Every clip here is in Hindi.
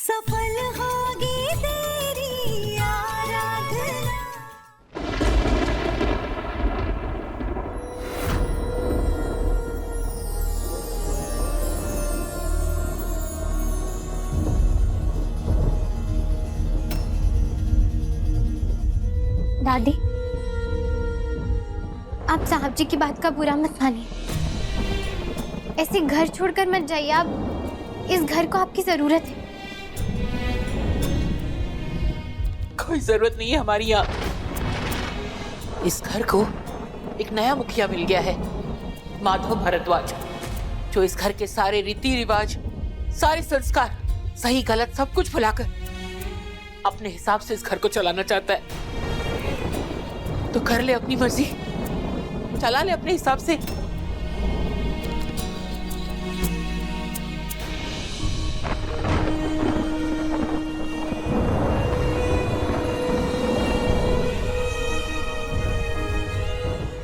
सफल होगी तेरी आराधना। दादी, आप साहब जी की बात का बुरा मत मानिए। ऐसे घर छोड़कर मत जाइए आप, इस घर को आपकी जरूरत है। कोई जरूरत नहीं है हमारी यहाँ। इस घर को एक नया मुखिया मिल गया है, माधव भारद्वाज, जो इस घर के सारे रीति रिवाज, सारे संस्कार, सही गलत सब कुछ भुलाकर अपने हिसाब से इस घर को चलाना चाहता है। तो कर ले अपनी मर्जी, चला ले अपने हिसाब से।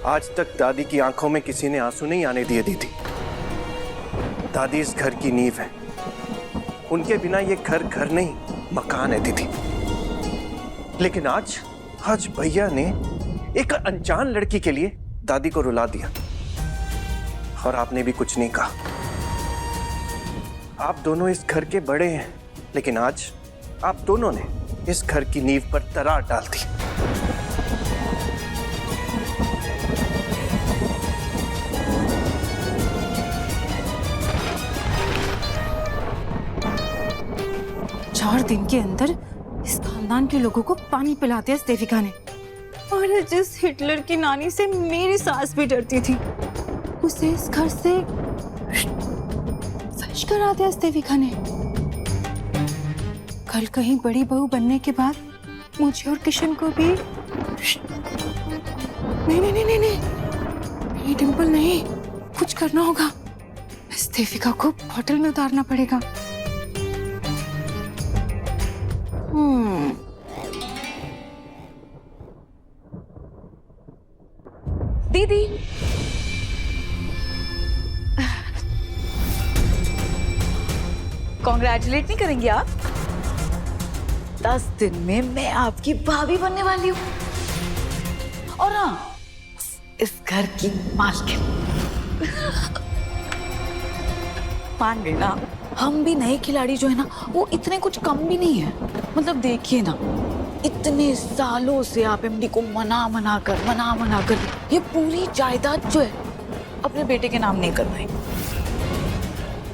आज तक दादी की आंखों में किसी ने आंसू नहीं आने दिए दीदी। दादी इस घर की नींव है, उनके बिना ये घर घर नहीं मकान है दीदी। लेकिन आज भैया ने एक अनजान लड़की के लिए दादी को रुला दिया, और आपने भी कुछ नहीं कहा। आप दोनों इस घर के बड़े हैं, लेकिन आज आप दोनों ने इस घर की नींव पर दरार डाल दी। चार दिन के अंदर इस खानदान के लोगों को पानी पिला दिया इस देविका ने। और जिस हिटलर की नानी से मेरी सास भी डरती थी, उसे इस घर से फैश करा दिया इस देविका ने। कल कहीं बड़ी बहू बनने के बाद मुझे और किशन को भी नहीं नहीं नहीं नहीं नहीं, ये डिंपल नहीं, कुछ करना होगा। इस देविका को बॉटल में उतारना पड़ेगा। दीदी, कॉन्ग्रेचुलेट नहीं करेंगी आप? 10 दिन में मैं आपकी भाभी बनने वाली हूँ, और हाँ, इस घर की मालकिन। मान गई ना? हम भी नए खिलाड़ी जो है ना, वो इतने कुछ कम भी नहीं है। मतलब देखिए ना, इतने सालों से आप एमडी को मना कर ये पूरी जायदाद जो है अपने बेटे के नाम नहीं करवाई,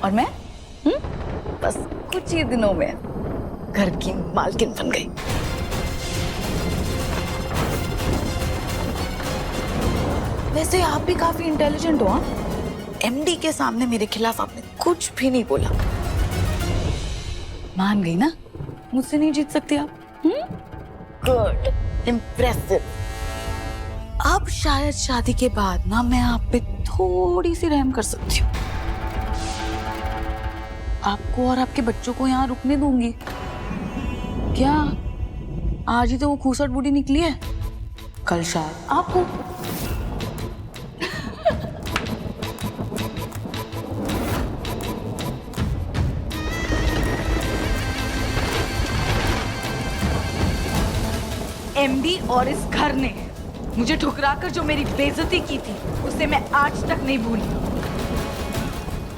और मैं बस कुछ ही दिनों में घर की मालकिन बन गई। वैसे आप भी काफी इंटेलिजेंट हो। हाँ, एमडी के सामने मेरे खिलाफ आपने कुछ भी नहीं बोला। मान गई ना, मुझसे नहीं जीत सकती आप। Good, impressive. अब शायद शादी के बाद ना मैं आप पे थोड़ी सी रहम कर सकती हूँ। आपको और आपके बच्चों को यहाँ रुकने दूंगी क्या? आज ही तो वो खूसट बूढ़ी निकली है, कल शायद आपको। एमडी और इस घर ने मुझे ठुकराकर जो मेरी बेइज्जती की थी, उसे मैं आज तक नहीं भूली।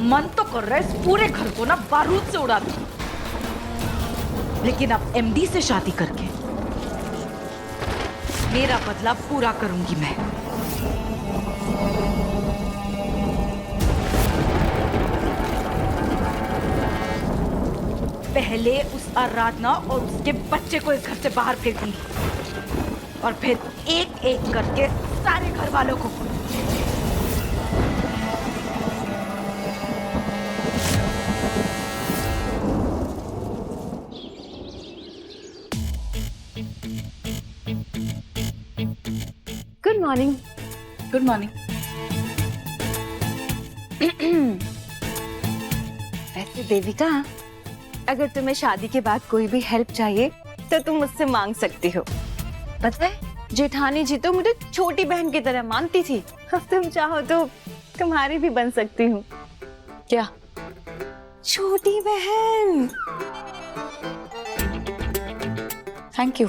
मन तो कर रहा है इस पूरे घर को ना बारूद से उड़ा दूं, लेकिन अब एमडी से शादी करके मेरा बदला पूरा करूंगी मैं। पहले उस आराधना और उसके बच्चे को इस घर से बाहर फेंकूंगी, और फिर एक एक करके सारे घर वालों को। Good morning. Good morning. वैसे देविका, अगर तुम्हें शादी के बाद कोई भी हेल्प चाहिए तो तुम मुझसे मांग सकती हो। पता है, जेठानी जी तो मुझे छोटी बहन की तरह मानती थी। अब तुम चाहो तो तुम्हारी भी बन सकती हूँ। क्या? छोटी बहन। Thank you.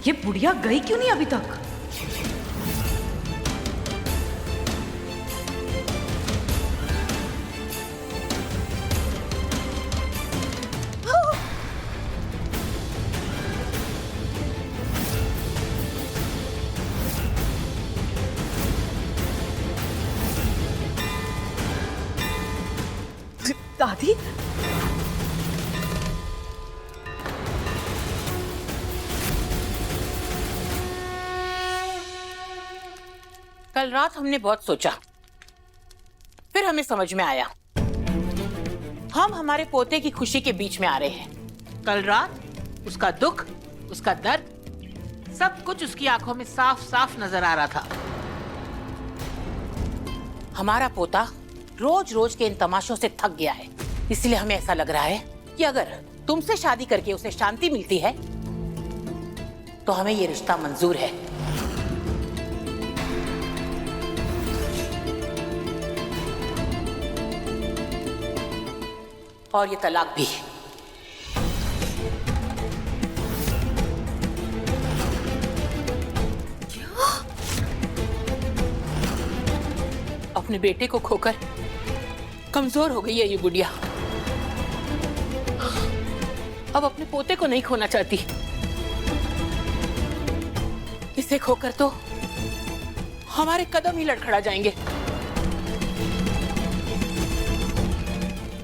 ये बुढ़िया गई क्यों नहीं अभी तक? दादी, कल रात हमने बहुत सोचा, फिर हमें समझ में आया हम हमारे पोते की खुशी के बीच में आ रहे हैं। कल रात उसका दुख, उसका दर्द, सब कुछ उसकी आंखों में साफ साफ नजर आ रहा था। हमारा पोता रोज रोज के इन तमाशों से थक गया है, इसलिए हमें ऐसा लग रहा है कि अगर तुमसे शादी करके उसे शांति मिलती है तो हमें ये रिश्ता मंजूर है। और ये तलाक भी। अपने बेटे को खोकर कमजोर हो गई है ये बुढ़िया। अब अपने पोते को नहीं खोना चाहती। इसे खोकर तो हमारे कदम ही लड़खड़ा जाएंगे।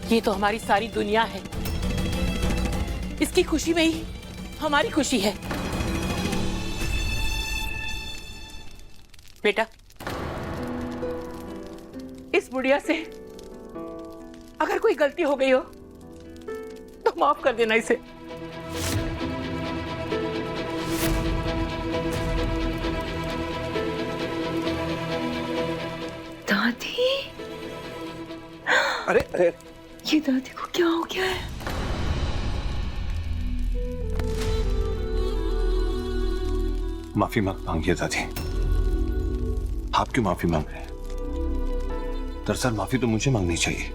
ये तो हमारी सारी दुनिया है, इसकी खुशी में ही हमारी खुशी है। बेटा, इस बुढ़िया से अगर कोई गलती हो गई हो तो माफ कर देना इसे। दादी, अरे अरे ये दादी को क्या हो गया है? माफी मत मांगिए दादी। आप क्यों माफी मांग रहे हैं? दरअसल माफी तो मुझे मांगनी चाहिए।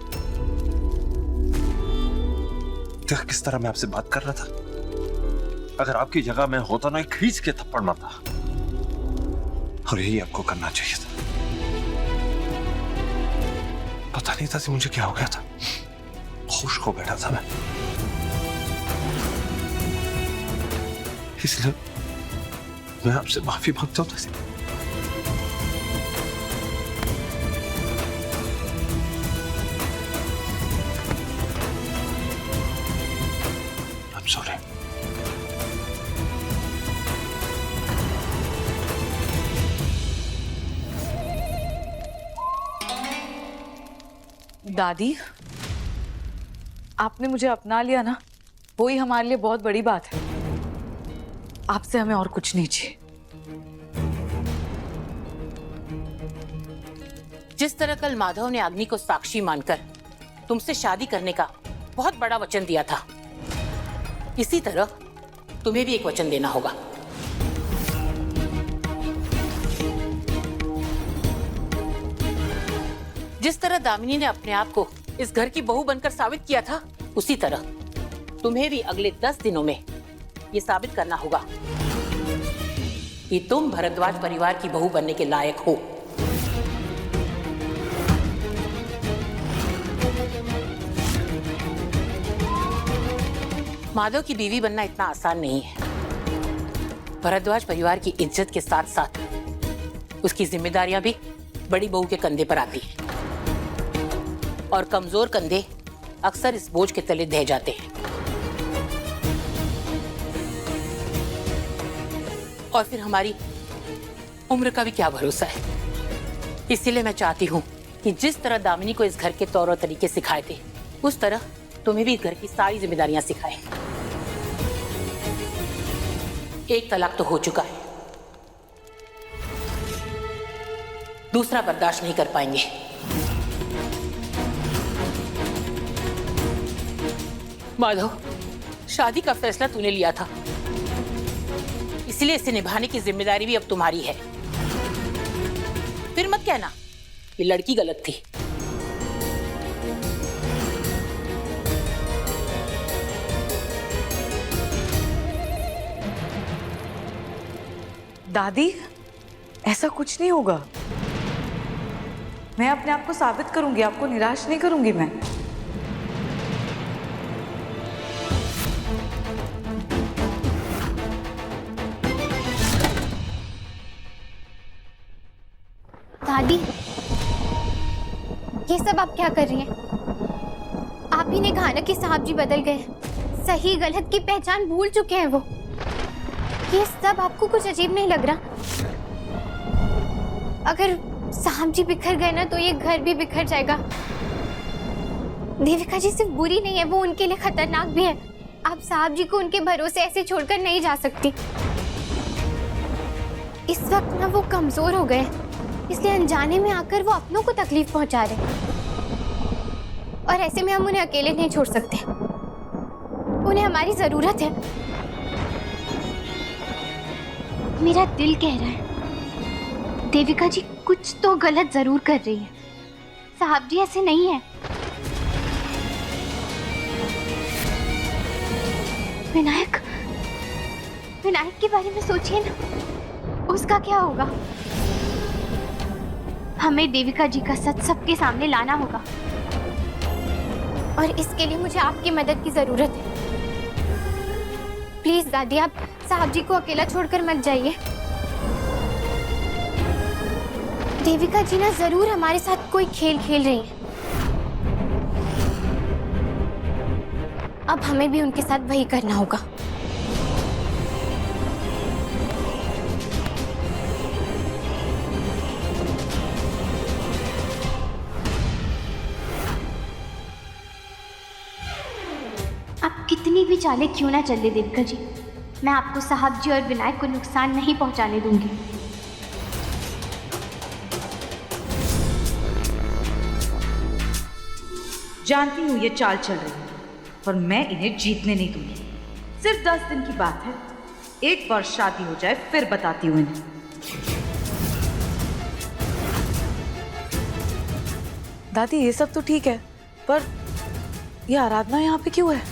देख किस तरह मैं आपसे बात कर रहा था। अगर आपकी जगह मैं होता ना, खींच के थप्पड़ मारता, और यही आपको करना चाहिए था। पता नहीं था कि मुझे क्या हो गया था, होश खो बैठा था मैं, इसलिए मैं आपसे माफी मांगता हूं। I'm sorry. दादी, आपने मुझे अपना लिया ना, वो ही हमारे लिए बहुत बड़ी बात है। आपसे हमें और कुछ नहीं चाहिए। जिस तरह कल माधव ने अग्नि को साक्षी मानकर तुमसे शादी करने का बहुत बड़ा वचन दिया था, इसी तरह तुम्हें भी एक वचन देना होगा। जिस तरह दामिनी ने अपने आप को इस घर की बहू बनकर साबित किया था, उसी तरह तुम्हें भी अगले 10 दिनों में ये साबित करना होगा कि तुम भरद्वाज परिवार की बहू बनने के लायक हो। माधव की बीवी बनना इतना आसान नहीं है। भरद्वाज परिवार की इज्जत के साथ साथ उसकी जिम्मेदारियां भी बड़ी बहू के कंधे पर आती हैं, और कमजोर कंधे अक्सर इस बोझ के तले ढह जाते हैं। और फिर हमारी उम्र का भी क्या भरोसा है। इसीलिए मैं चाहती हूँ कि जिस तरह दामिनी को इस घर के तौर और तरीके सिखाए थे, उस तरह तुम्हें भी इस घर की सारी जिम्मेदारियां सिखाएं। एक तलाक तो हो चुका है, दूसरा बर्दाश्त नहीं कर पाएंगे। माधव, शादी का फैसला तूने लिया था, इसलिए इसे निभाने की जिम्मेदारी भी अब तुम्हारी है। फिर मत कहना कि लड़की गलत थी। दादी, ऐसा कुछ नहीं होगा। मैं अपने आप को साबित करूंगी, आपको निराश नहीं करूंगी मैं। दादी, ये सब आप क्या कर रही हैं? आप ही ने कहा ना कि साहब जी बदल गए, सही गलत की पहचान भूल चुके हैं वो। ये सब आपको कुछ अजीब नहीं लग रहा? अगर साहब जी बिखर गए ना तो ये घर भी बिखर जाएगा। देविका जी सिर्फ बुरी नहीं है, वो उनके लिए खतरनाक भी है। आप साहब जी को उनके भरोसे ऐसे छोड़कर नहीं जा सकती। इस वक्त ना वो कमजोर हो गए, इसलिए अनजाने में आकर वो अपनों को तकलीफ पहुंचा रहे, और ऐसे में हम उन्हें अकेले नहीं छोड़ सकते। उन्हें हमारी जरूरत है। मेरा दिल कह रहा है देविका जी कुछ तो गलत जरूर कर रही है। साहब जी ऐसे नहीं है। विनायक, विनायक के बारे में सोचिए ना, उसका क्या होगा? हमें देविका जी का सच सबके सामने लाना होगा, और इसके लिए मुझे आपकी मदद की जरूरत है। प्लीज दादी, आप साहब जी को अकेला छोड़कर मत जाइए। देविका जी ना जरूर हमारे साथ कोई खेल खेल रही हैं। अब हमें भी उनके साथ वही करना होगा। आप कितनी भी चालें क्यों ना चले देविका जी, मैं आपको साहब जी और विनायक को नुकसान नहीं पहुंचाने दूंगी। जानती हूँ ये चाल चल रही है, पर मैं इन्हें जीतने नहीं दूंगी। सिर्फ 10 दिन की बात है, एक बार शादी हो जाए फिर बताती हूँ इन्हें। दादी, ये सब तो ठीक है, पर ये आराधना यहाँ पे क्यों है?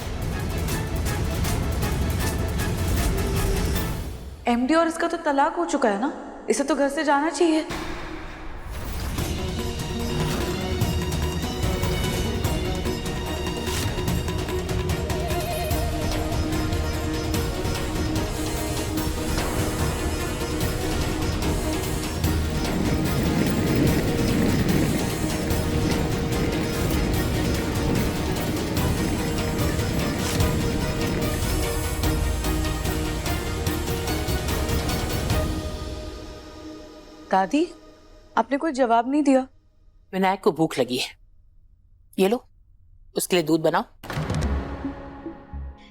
एमडी और इसका तो तलाक हो चुका है ना, इसे तो घर से जाना चाहिए। दादी, आपने कोई जवाब नहीं दिया। विनायक को भूख लगी है, ये लो, उसके लिए दूध बनाओ।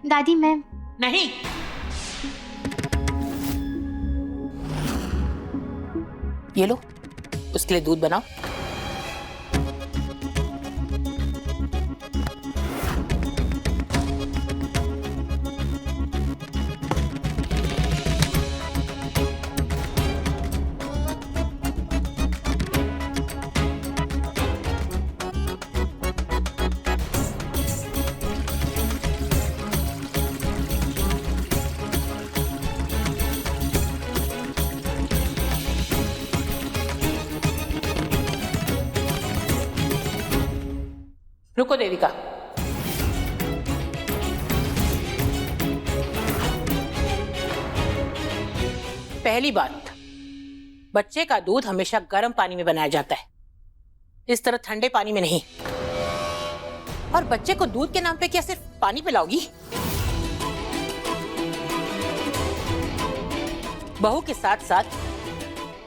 दादी, मैं नहीं, ये लो, उसके लिए दूध बनाओ। रुको देविका, पहली बात, बच्चे का दूध हमेशा गर्म पानी में बनाया जाता है, इस तरह ठंडे पानी में नहीं। और बच्चे को दूध के नाम पे क्या सिर्फ पानी पिलाओगी? बहू के साथ साथ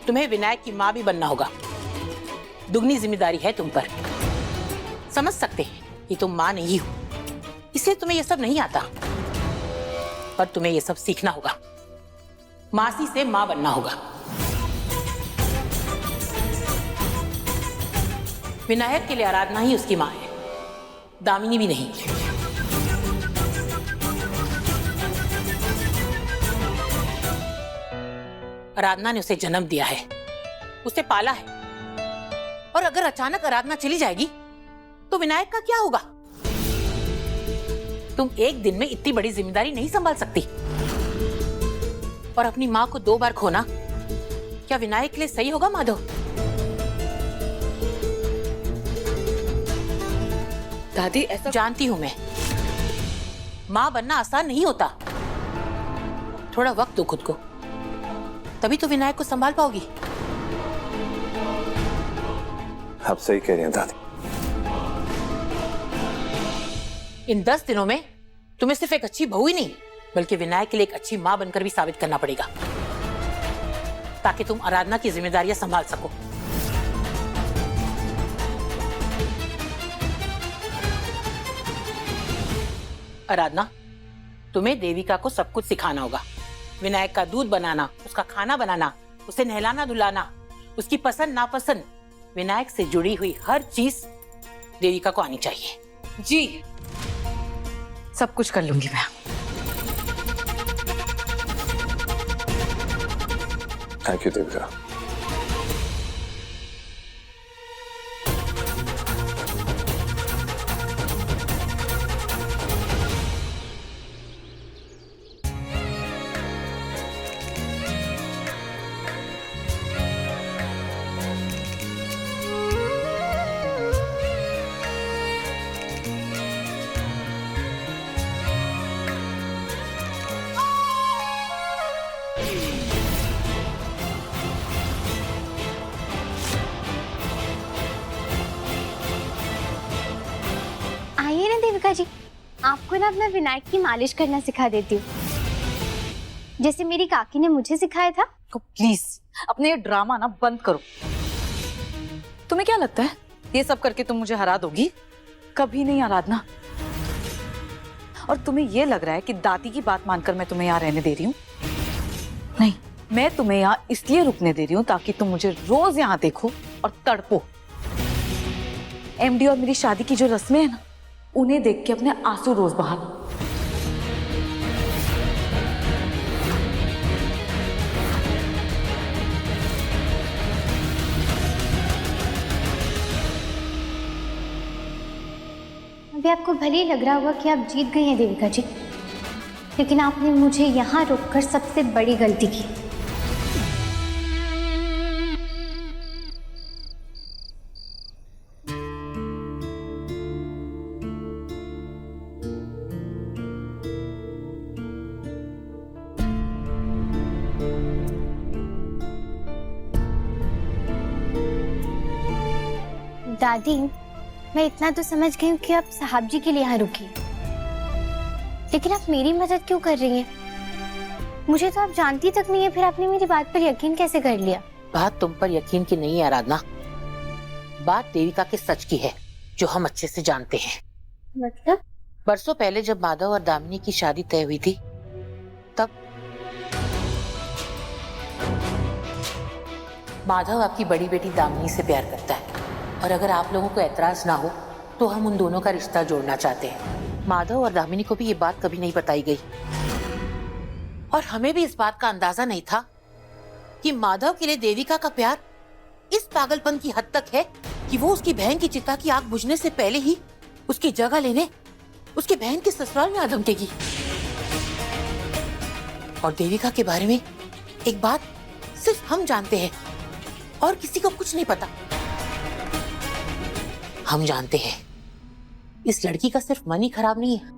तुम्हें विनायक की मां भी बनना होगा। दुगनी जिम्मेदारी है तुम पर। समझ सकते हैं कि तुम मां नहीं हो, इसलिए तुम्हें यह सब नहीं आता, पर तुम्हें यह सब सीखना होगा। मासी से मां बनना होगा। विनायक के लिए आराधना ही उसकी माँ है, दामिनी भी नहीं। आराधना ने उसे जन्म दिया है, उसे पाला है, और अगर अचानक आराधना चली जाएगी तो विनायक का क्या होगा? तुम एक दिन में इतनी बड़ी जिम्मेदारी नहीं संभाल सकती। और अपनी माँ को 2 बार खोना क्या विनायक के लिए सही होगा माधव? दादी ऐसा जानती हूं मैं, माँ बनना आसान नहीं होता। थोड़ा वक्त दो खुद को, तभी तो विनायक को संभाल पाओगी। आप सही कह रही हैं दादी। इन 10 दिनों में तुम्हें सिर्फ एक अच्छी बहू ही नहीं, बल्कि विनायक के लिए एक अच्छी मां बनकर भी साबित करना पड़ेगा, ताकि तुम आराधना की जिम्मेदारियां संभाल सको। आराधना, तुम्हें देविका को सब कुछ सिखाना होगा। विनायक का दूध बनाना, उसका खाना बनाना, उसे नहलाना धुलाना, उसकी पसंद नापसंद, विनायक से जुड़ी हुई हर चीज देविका को आनी चाहिए। जी, सब कुछ कर लूंगी मैं। Thank you Devika. आइए ना देविका जी, आपको ना मैं विनायक की मालिश करना सिखा देती हूँ, जैसे मेरी काकी ने मुझे सिखाया था। प्लीज अपने ये ड्रामा ना बंद करो। तुम्हें क्या लगता है ये सब करके तुम मुझे हरा दोगी? कभी नहीं आराधना। और तुम्हें ये लग रहा है कि दादी की बात मानकर मैं तुम्हें यहाँ रहने दे रही हूँ? नहीं, मैं तुम्हें यहाँ इसलिए रुकने दे रही हूँ ताकि तुम मुझे रोज यहाँ देखो और तड़पो। एमडी और मेरी शादी की जो रस्में हैं ना, उन्हें देख के अपने आंसू रोज बहा। अभी आपको भले ही लग रहा होगा कि आप जीत गई हैं देविका जी, लेकिन आपने मुझे यहाँ रोककर सबसे बड़ी गलती की। दादी, मैं इतना तो समझ गई हूँ कि आप साहब जी के लिए यहाँ रुकी, लेकिन आप मेरी मदद क्यों कर रही हैं? मुझे तो आप जानती तक नहीं है, फिर आपने मेरी बात पर यकीन कैसे कर लिया? बात तुम पर यकीन की नहीं है आराधना, बात देविका के सच की है, जो हम अच्छे से जानते हैं। मतलब? बरसों पहले जब माधव और दामिनी की शादी तय हुई थी, तब माधव आपकी बड़ी बेटी दामिनी से प्यार करता है, और अगर आप लोगों को एतराज ना हो तो हम उन दोनों का रिश्ता जोड़ना चाहते हैं। माधव और दामिनी को भी ये बात कभी नहीं बताई गई, और हमें भी इस बात का अंदाजा नहीं था कि माधव के लिए देविका का प्यार इस पागलपन की हद तक है कि वो उसकी बहन की चिता की आग बुझने से पहले ही उसकी जगह लेने उसकी बहन के ससुराल में आ धमकेगी। और देविका के बारे में एक बात सिर्फ हम जानते हैं और किसी को कुछ नहीं पता। हम जानते हैं इस लड़की का सिर्फ मन ही खराब नहीं है,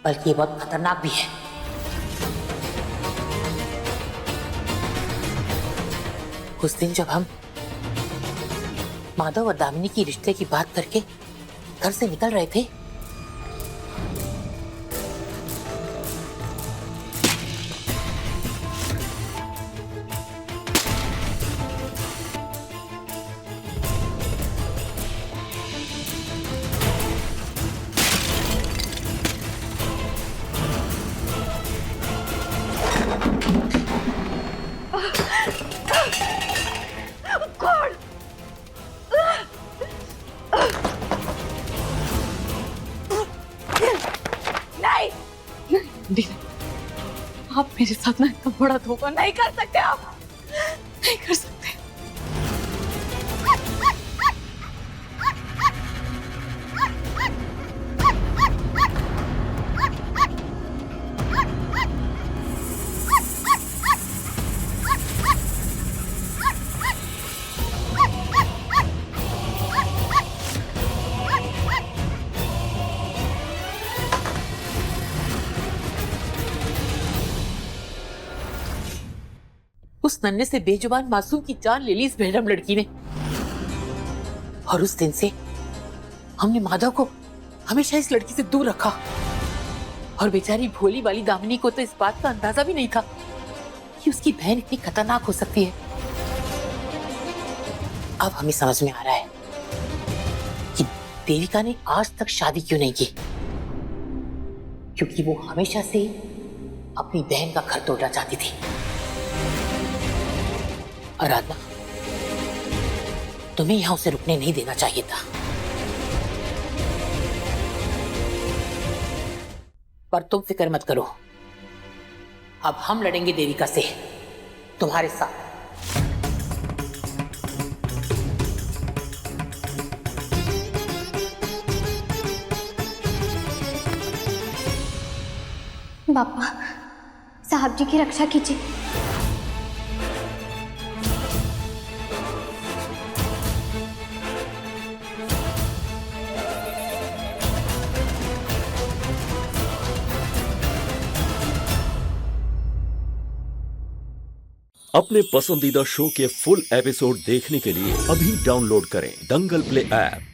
बल्कि ये बहुत खतरनाक भी है। उस दिन जब हम माधव और दामिनी की रिश्ते की बात करके घर से निकल रहे थे, बड़ा धोखा नहीं कर सकते आप, नहीं कर सकते। उस नन्हे से बेजुबान मासूम की जान ले ली इस बेरहम लड़की ने। और उस दिन से हमने माधव को हमेशा इस लड़की से दूर रखा। और बेचारी भोली वाली दामिनी को तो इस बात का अंदाजा भी नहीं था कि उसकी बहन इतनी खतरनाक हो सकती है। अब हमें समझ में आ रहा है कि देविका ने आज तक शादी क्यों नहीं की, क्योंकि वो हमेशा से अपनी बहन का घर तोड़ना चाहती थी। आराधना, तुम्हें यहां उसे रुकने नहीं देना चाहिए था, पर तुम फिक्र मत करो, अब हम लड़ेंगे देविका से तुम्हारे साथ। बापा, साहब जी की रक्षा कीजिए। अपने पसंदीदा शो के फुल एपिसोड देखने के लिए अभी डाउनलोड करें दंगल प्ले ऐप।